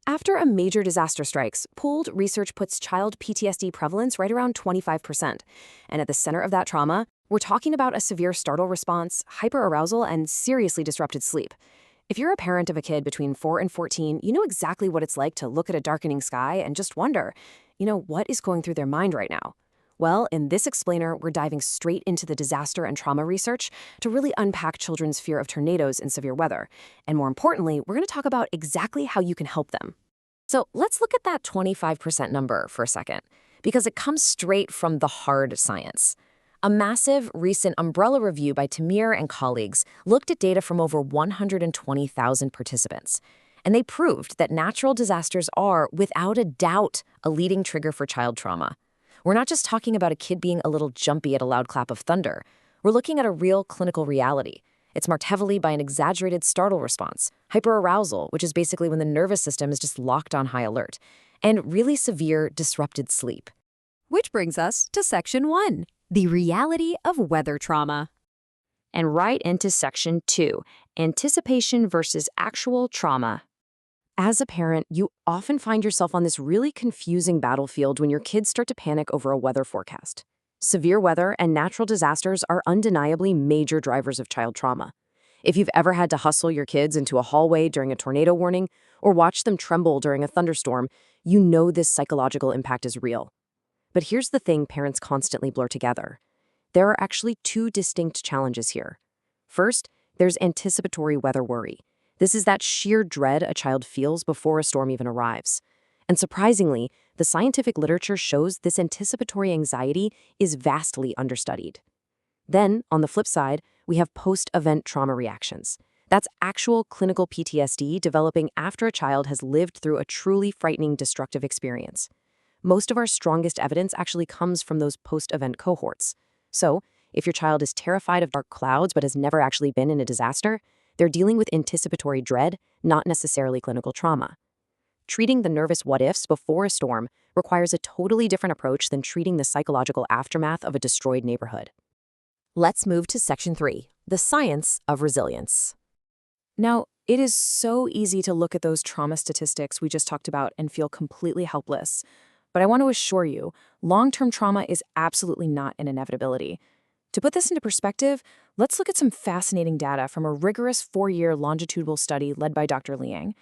After a major disaster strikes, pooled research puts child PTSD prevalence right around 25%. And at the center of that trauma, we're talking about a severe startle response, hyperarousal, and seriously disrupted sleep. If you're a parent of a kid between 4 and 14, you know exactly what it's like to look at a darkening sky and just wonder, what is going through their mind right now? Well, in this explainer, we're diving straight into the disaster and trauma research to really unpack children's fear of tornadoes in severe weather. And more importantly, we're going to talk about exactly how you can help them. So let's look at that 25% number for a second, because it comes straight from the hard science. A massive recent umbrella review by Tamir and colleagues looked at data from over 120,000 participants. And they proved that natural disasters are, without a doubt, a leading trigger for child trauma. We're not just talking about a kid being a little jumpy at a loud clap of thunder. We're looking at a real clinical reality. It's marked heavily by an exaggerated startle response, hyperarousal, which is basically when the nervous system is just locked on high alert, and really severe disrupted sleep. Which brings us to Section 1, the reality of weather trauma. And right into Section 2, anticipation versus actual trauma. As a parent, you often find yourself on this really confusing battlefield when your kids start to panic over a weather forecast. Severe weather and natural disasters are undeniably major drivers of child trauma. If you've ever had to hustle your kids into a hallway during a tornado warning or watch them tremble during a thunderstorm, you know this psychological impact is real. But here's the thing parents constantly blur together. There are actually two distinct challenges here. First, there's anticipatory weather worry. This is that sheer dread a child feels before a storm even arrives. And surprisingly, the scientific literature shows this anticipatory anxiety is vastly understudied. Then, on the flip side, we have post-event trauma reactions. That's actual clinical PTSD developing after a child has lived through a truly frightening, destructive experience. Most of our strongest evidence actually comes from those post-event cohorts. So, if your child is terrified of dark clouds but has never actually been in a disaster, they're dealing with anticipatory dread, not necessarily clinical trauma. Treating the nervous what-ifs before a storm requires a totally different approach than treating the psychological aftermath of a destroyed neighborhood. Let's move to Section 3, the science of resilience. Now, it is so easy to look at those trauma statistics we just talked about and feel completely helpless. But I want to assure you, long-term trauma is absolutely not an inevitability. To put this into perspective, let's look at some fascinating data from a rigorous 4-year longitudinal study led by Dr. Liang.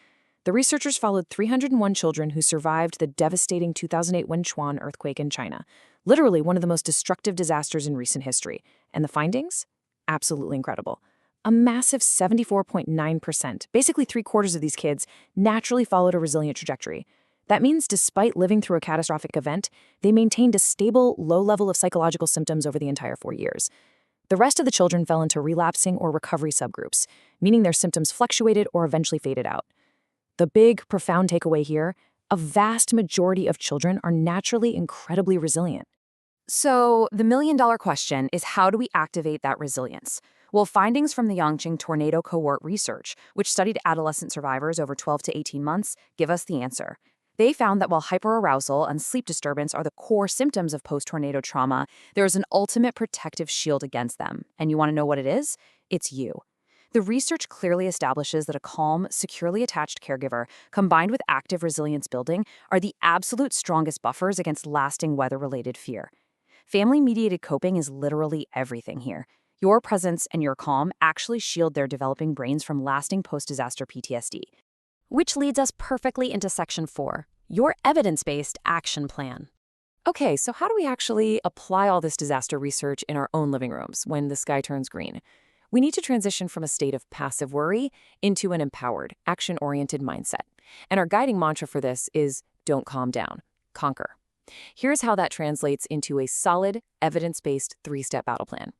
The researchers followed 301 children who survived the devastating 2008 Wenchuan earthquake in China, literally one of the most destructive disasters in recent history. And the findings? Absolutely incredible. A massive 74.9%, basically 3/4 of these kids, naturally followed a resilient trajectory. That means despite living through a catastrophic event, they maintained a stable, low level of psychological symptoms over the entire 4 years. The rest of the children fell into relapsing or recovery subgroups, meaning their symptoms fluctuated or eventually faded out. The big, profound takeaway here, a vast majority of children are naturally incredibly resilient. So the million-dollar question is, how do we activate that resilience? Well, findings from the Yangqing tornado cohort research, which studied adolescent survivors over 12 to 18 months, give us the answer. They found that while hyperarousal and sleep disturbance are the core symptoms of post-tornado trauma, there is an ultimate protective shield against them. And you want to know what it is? It's you. The research clearly establishes that a calm, securely attached caregiver, combined with active resilience building, are the absolute strongest buffers against lasting weather-related fear. Family-mediated coping is literally everything here. Your presence and your calm actually shield their developing brains from lasting post-disaster PTSD. Which leads us perfectly into Section 4, your evidence-based action plan. Okay, so how do we actually apply all this disaster research in our own living rooms when the sky turns green? We need to transition from a state of passive worry into an empowered, action-oriented mindset. And our guiding mantra for this is, don't calm down, conquer. Here's how that translates into a solid, evidence-based 3-step battle plan.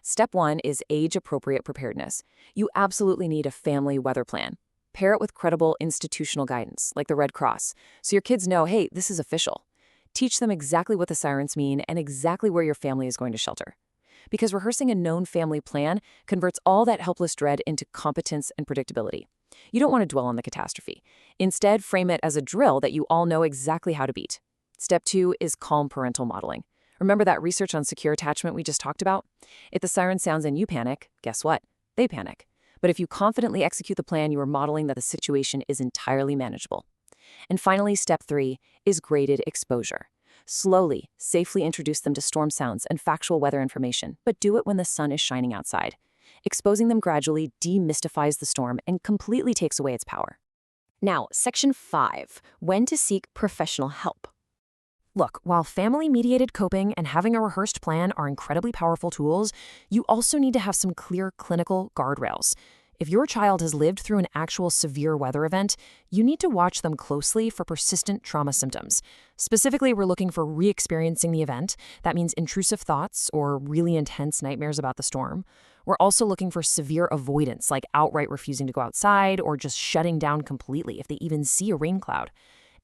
Step 1 is age-appropriate preparedness. You absolutely need a family weather plan. Pair it with credible institutional guidance, like the Red Cross, so your kids know, hey, this is official. Teach them exactly what the sirens mean and exactly where your family is going to shelter. Because rehearsing a known family plan converts all that helpless dread into competence and predictability. You don't want to dwell on the catastrophe. Instead, frame it as a drill that you all know exactly how to beat. Step 2 is calm parental modeling. Remember that research on secure attachment we just talked about? If the siren sounds and you panic, guess what? They panic. But if you confidently execute the plan, you are modeling that the situation is entirely manageable. And finally, step 3 is graded exposure. Slowly, safely introduce them to storm sounds and factual weather information, but do it when the sun is shining outside. Exposing them gradually demystifies the storm and completely takes away its power. Now, section 5, when to seek professional help. Look, while family-mediated coping and having a rehearsed plan are incredibly powerful tools, you also need to have some clear clinical guardrails. If your child has lived through an actual severe weather event, you need to watch them closely for persistent trauma symptoms. Specifically, we're looking for re-experiencing the event. That means intrusive thoughts or really intense nightmares about the storm. We're also looking for severe avoidance, like outright refusing to go outside or just shutting down completely if they even see a rain cloud.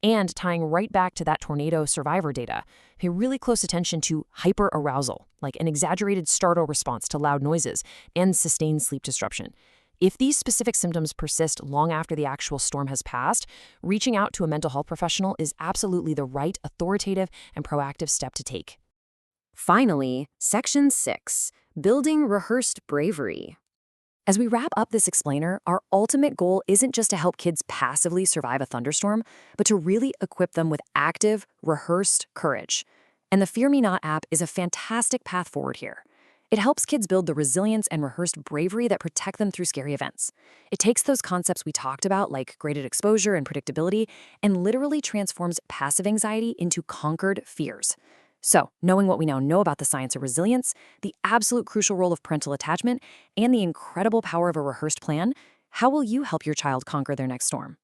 And tying right back to that tornado survivor data, pay really close attention to hyperarousal, like an exaggerated startle response to loud noises, and sustained sleep disruption. If these specific symptoms persist long after the actual storm has passed, reaching out to a mental health professional is absolutely the right, authoritative, and proactive step to take. Finally, section 6, building rehearsed bravery. As we wrap up this explainer, our ultimate goal isn't just to help kids passively survive a thunderstorm, but to really equip them with active, rehearsed courage. And the Fear Me Not app is a fantastic path forward here. It helps kids build the resilience and rehearsed bravery that protect them through scary events. It takes those concepts we talked about, like graded exposure and predictability, and literally transforms passive anxiety into conquered fears. So, knowing what we now know about the science of resilience, the absolute crucial role of parental attachment, and the incredible power of a rehearsed plan, how will you help your child conquer their next storm?